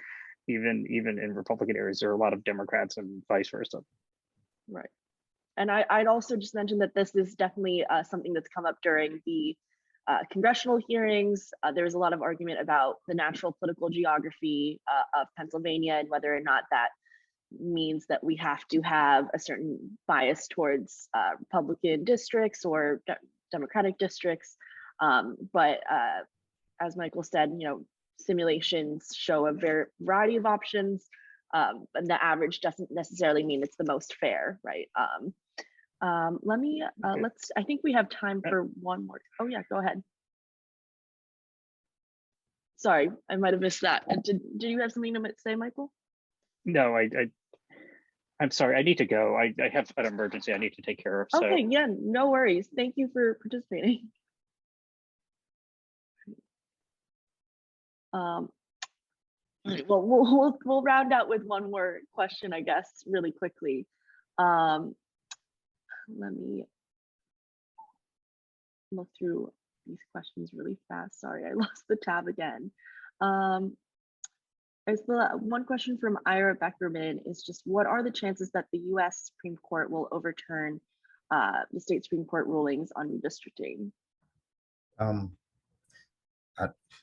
Speaker 4: even in Republican areas, there are a lot of Democrats and vice versa.
Speaker 2: Right. And I'd also just mention that this is definitely something that's come up during the congressional hearings. There's a lot of argument about the natural political geography of Pennsylvania and whether or not that means that we have to have a certain bias towards Republican districts or Democratic districts. But as Michael said, simulations show a variety of options, and the average doesn't necessarily mean it's the most fair, right? I think we have time for one more. Oh yeah, go ahead. Sorry, I might have missed that. Did you have something to say, Michael?
Speaker 4: No, I'm sorry, I need to go. I have an emergency I need to take care of. So.
Speaker 2: Okay, yeah, no worries. Thank you for participating. Well, we'll round out with one more question, I guess, really quickly. Let me look through these questions really fast. Sorry, I lost the tab again. There's the one question from Ira Beckerman is just, what are the chances that the US Supreme Court will overturn the state Supreme Court rulings on redistricting?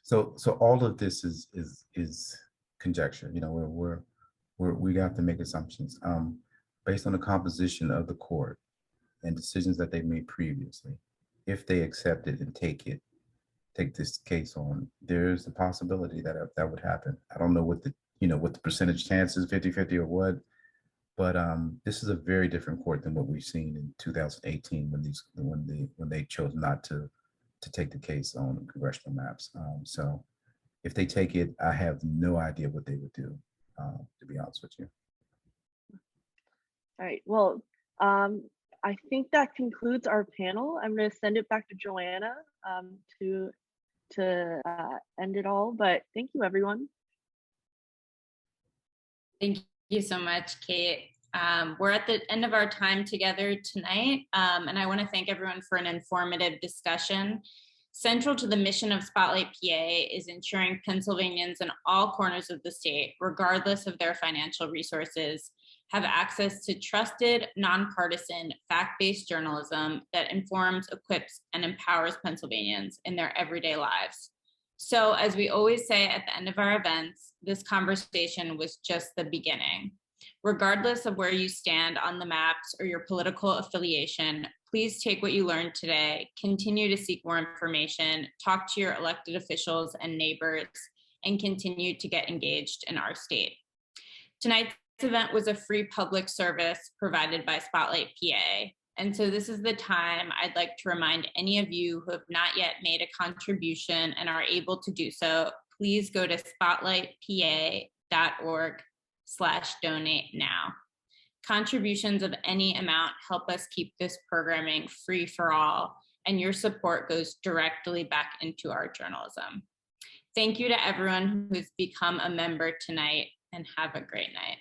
Speaker 3: So all of this is conjecture. We have to make assumptions based on the composition of the court and decisions that they made previously. If they accept it and take this case on, there's a possibility that that would happen. I don't know what the percentage chance is, 50-50 or what, but this is a very different court than what we've seen in 2018 when they chose not to take the case on congressional maps. So if they take it, I have no idea what they would do, to be honest with you.
Speaker 2: All right, well, I think that concludes our panel. I'm going to send it back to Joanna to end it all, but thank you, everyone.
Speaker 1: Thank you so much, Kate. We're at the end of our time together tonight, and I want to thank everyone for an informative discussion. Central to the mission of Spotlight PA is ensuring Pennsylvanians in all corners of the state, regardless of their financial resources, have access to trusted, nonpartisan, fact-based journalism that informs, equips, and empowers Pennsylvanians in their everyday lives. So, as we always say at the end of our events, this conversation was just the beginning. Regardless of where you stand on the maps or your political affiliation, please take what you learned today, continue to seek more information, talk to your elected officials and neighbors, and continue to get engaged in our state. Tonight's event was a free public service provided by Spotlight PA. And so this is the time I'd like to remind any of you who have not yet made a contribution and are able to do so, please go to spotlightpa.org/donate now. Contributions of any amount help us keep this programming free for all, and your support goes directly back into our journalism. Thank you to everyone who's become a member tonight, and have a great night.